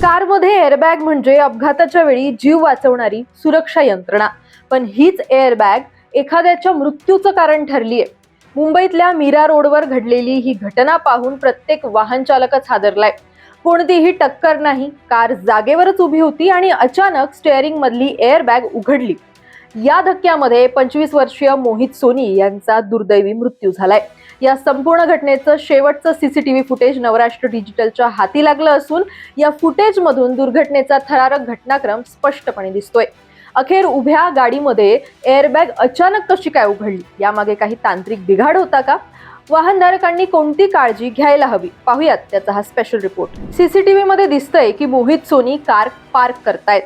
कारमध्ये एअरबॅग म्हणजे अपघाताच्या वेळी जीव वाचवणारी सुरक्षा यंत्रणा, पण हीच एअरबॅग एखाद्याच्या मृत्यूचं कारण ठरलीये. मुंबईतल्या मीरा रोडवर घडलेली ही घटना पाहून प्रत्येक वाहन चालकच हादरलाय. कोणतीही टक्कर नाही, कार जागेवरच उभी होती आणि अचानक स्टेअरिंग मधली एअरबॅग उघडली. या धक्क्यामध्ये 25 वर्षीय मोहित सोनी यांचा दुर्दैवी मृत्यू झालाय. या संपूर्ण घटनेचं शेवटचं सीसीटीव्ही फुटेज नवराष्ट्र डिजिटलच्या हाती लागलं असून या फुटेजमधून दुर्घटनेचा थरारक घटनाक्रम स्पष्टपणे दिसतोय. अखेर उभ्या गाडीमध्ये एअरबॅग अचानक कशी काय उघडली, यामागे काही तांत्रिक बिघाड होता का? वाहनधारकांनी कोणती काळजी घ्यायला हवी, पाहूयात त्याचा हा स्पेशल रिपोर्ट. सीसीटीव्ही मध्ये दिसतंय की मोहित सोनी कार पार्क करतायत.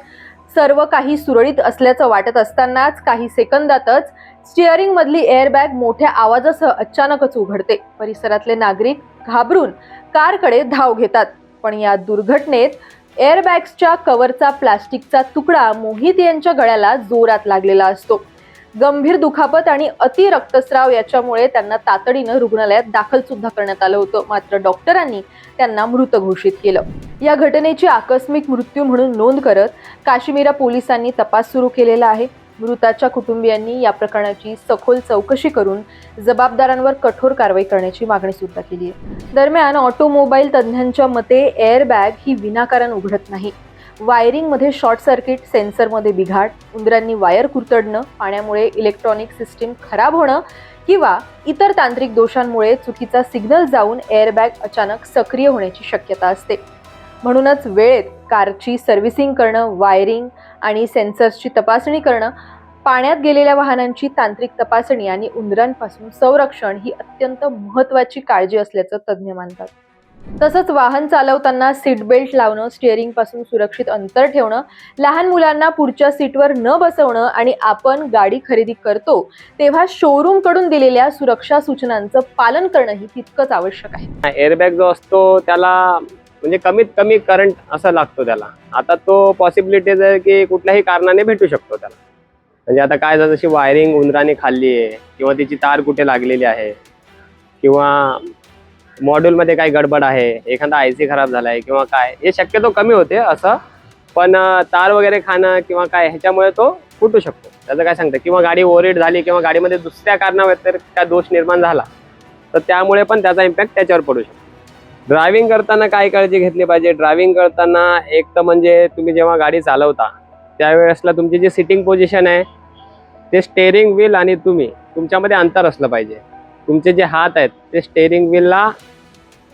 सर्व काही सुरळीत असल्याचं वाटत असतानाच काही सेकंदातच स्टीअरिंग मधली एअरबॅग मोठ्या आवाजासह अचानकच उघडते. परिसरातले नागरिक घाबरून कारकडे धाव घेतात. पण या दुर्घटनेत एअरबॅग्सच्या कव्हरचा प्लास्टिकचा तुकडा मोहित यांच्या गळ्याला जोरात लागलेला असतो. गंभीर दुखापत आणि अति रक्तस्राव याच्यामुळे त्यांना तातडीनं रुग्णालयात दाखल सुद्धा करण्यात आलं होतं. मात्र डॉक्टरांनी त्यांना मृत घोषित केलं. या घटनेची आकस्मिक मृत्यू म्हणून नोंद करत काश्मीरा पोलिसांनी तपास सुरू केलेला आहे. मृताच्या कुटुंबियांनी या प्रकरणाची सखोल चौकशी करून जबाबदारांवर कठोर कारवाई करण्याची मागणी सुद्धा केली आहे. दरम्यान ऑटोमोबाईल तज्ज्ञांच्या मते एअरबॅग ही विनाकारण उघडत नाही. वायरिंग मध्ये शॉर्ट सर्किट, सेन्सरमध्ये बिघाड, उंदरांनी वायर कुरतडणं, पाण्यामुळे इलेक्ट्रॉनिक सिस्टीम खराब होणं किंवा इतर तांत्रिक दोषांमुळे चुकीचा सिग्नल जाऊन एअरबॅग अचानक सक्रिय होण्याची शक्यता असते. म्हणूनच वेळेत कारची सर्व्हिसिंग करणं, वायरिंग आणि सेन्सर्सची तपासणी करणं, पाण्यात गेलेल्या वाहनांची तांत्रिक तपासणी आणि उंदरांपासून संरक्षण ही अत्यंत महत्त्वाची काळजी असल्याचं तज्ज्ञ मानतात. तसंच वाहन चालवताना सीट बेल्ट लावणं, स्टीअरिंग पासून सुरक्षित अंतर ठेवणं, लहान मुलांना पुढच्या सीटवर न बसवणं आणि आपण गाडी खरेदी करतो तेव्हा शोरूम कडून दिलेल्या सुरक्षा सूचनांचं पालन करणंही तितकंच आवश्यक आहे. एअरबॅग जो असतो त्याला म्हणजे कमीत कमी करंट असा लागतो त्याला. आता तो पॉसिबिलिटीज आहे की कुठल्याही कारणाने भेटू शकतो त्याला. म्हणजे आता काय झालं, जशी वायरिंग उंदराने खाल्ली आहे किंवा तिची तार कुठे लागलेली आहे किंवा मॉड्यूलमध्ये काही गडबड आहे, एखादा आयसी खराब झाला आहे किंवा काय, हे शक्यतो कमी होते असं. पण तार वगैरे खाणं किंवा काय ह्याच्यामुळे तो फुटू शकतो, त्याचं काय सांगतं. किंवा गाडी ओव्हरहीट झाली किंवा गाडीमध्ये दुसऱ्या कारणाव्यतिरिक्त काय दोष निर्माण झाला तर त्यामुळे पण त्याचा इम्पॅक्ट त्याच्यावर पडू शकतो. ड्रायव्हिंग करताना काय काळजी घेतली पाहिजे? ड्रायव्हिंग करताना एक तर म्हणजे तुम्ही जेव्हा गाडी चालवता त्यावेळेसला तुमची जी सिटिंग पोझिशन आहे ते स्टेअरिंग व्हील आणि तुमच्यामध्ये अंतर असलं पाहिजे. तुमचे जे हात आहेत ते स्टेअरिंग व्हीलला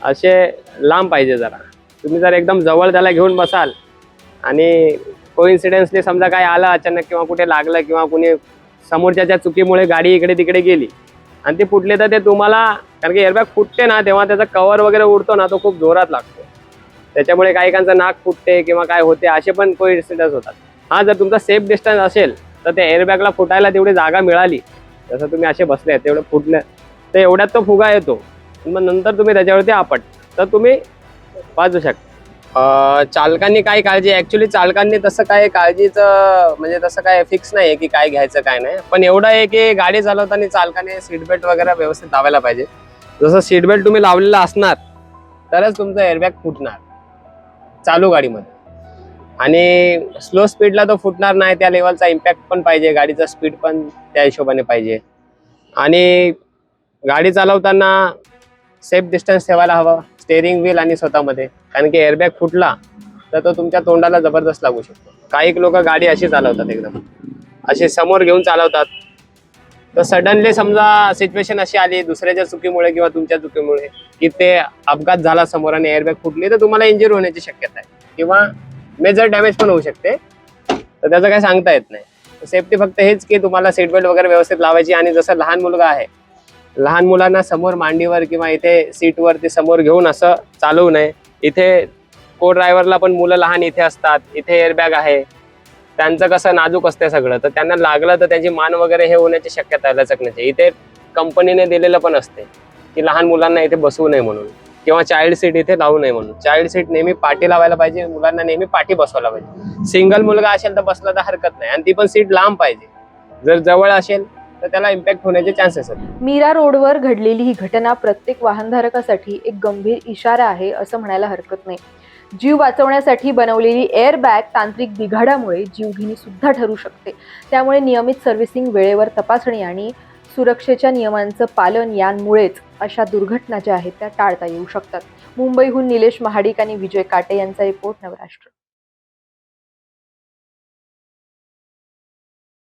असे लांब पाहिजे जरा. तुम्ही जर एकदम जवळ त्याला घेऊन बसाल आणि कोइन्सिडेन्सली समजा काय आलं अचानक किंवा कुठे लागलं किंवा कुणी समोरच्या चुकीमुळे गाडी इकडे तिकडे गेली आणि ती फुटली तर ते तुम्हाला, कारण की एअरबॅग फुटते ना तेव्हा त्याचा कव्हर वगैरे उडतो ना, तो खूप जोरात लागतो. त्याच्यामुळे काहीकांचं नाक फुटते किंवा काय होते, असे पण कोइन्सिडन्स होतात. हा, जर तुमचा सेफ डिस्टन्स असेल तर त्या एअरबॅगला फुटायला तेवढी जागा मिळाली, जसं तुम्ही असे बसले तेवढं फुटलं तर एवढ्यात तो फुगा येतो. मग नंतर तुम्ही त्याच्यावरती आपट तर तुम्ही वाचू शकता. चालकांनी काय काळजी, ॲक्च्युली चालकांनी तसं काय काळजीचं म्हणजे तसं काय फिक्स नाही आहे की काय घ्यायचं काय नाही. पण एवढं आहे की गाडी चालवताना चालकाने सीट बेल्ट वगैरे व्यवस्थित लावायला पाहिजे. जसं सीट बेल्ट तुम्ही लावलेला असणार तरच तुमचं एअरबॅग फुटणार चालू गाडीमध्ये. आणि स्लो स्पीडला तो फुटणार नाही, त्या लेवलचा इम्पॅक्ट पण पाहिजे, गाडीचा स्पीड पण त्या हिशोबाने पाहिजे. आणि गाडी चालवताना सेफ डिस्टन्स ठेवायला हवं स्टेअरिंग व्हील आणि स्वतःमध्ये, कारण की एअरबॅग फुटला तर तो तुमच्या तोंडाला जबरदस्त लागू शकतो. काही लोक गाडी अशी चालवतात, एकदम अशी समोर घेऊन चालवतात, तर सडनली समजा सिच्युएशन अशी आली दुसऱ्याच्या चुकीमुळे किंवा तुमच्या चुकीमुळे की ते अपघात झाला समोर आणि एअरबॅग फुटली तर तुम्हाला इंजुरी होण्याची शक्यता आहे किंवा मेजर डॅमेज पण होऊ शकते. तर त्याचं काही सांगता येत नाही. सेफ्टी फक्त हेच की तुम्हाला सीट बेल्ट वगैरे व्यवस्थित लावायची. आणि जसं लहान मुलगा आहे, लहान मुलांना समोर मांडीवर किंवा इथे सीटवरती समोर घेऊन असं चालवू नये. इथे को ड्रायव्हरला पण मुलं लहान इथे असतात, इथे एअरबॅग आहे, त्यांचं कसं नाजूक असते सगळं, तर त्यांना लागलं तर त्यांची मान वगैरे हे होण्याची शक्यता आहे लचकण्याची. इथे कंपनीने दिलेलं पण असते की लहान मुलांना इथे बसवू नये म्हणून किंवा चाइल्ड सीट इथे लावू नये म्हणून. चाइल्ड सीट नेहमी पाठी लावायला पाहिजे, मुलांना नेहमी पाठी बसवायला पाहिजे. सिंगल मुलगा असेल तर बसला तर हरकत नाही, आणि ती पण सीट लांब पाहिजे. जर जवळ असेल तर त्याला इम्पॅक्ट होण्याचे चान्सेस आहेत. मीरा रोडवर घडलेली ही घटना प्रत्येक वाहनधारकासाठी एक गंभीर इशारा आहे असं म्हणायला हरकत नाही. जीव वाचवण्यासाठी बनवलेली एअरबॅग तांत्रिक बिघाडामुळे जीवघेणी सुद्धा ठरू शकते. त्यामुळे नियमित सर्व्हिसिंग, वेळेवर तपासणी आणि सुरक्षेच्या नियमांचं पालन यांमुळेच अशा दुर्घटना ज्या आहेत त्या टाळता येऊ शकतात. मुंबईहून निलेश महाडिक आणि विजय काटे यांचा रिपोर्ट, नवराष्ट्र.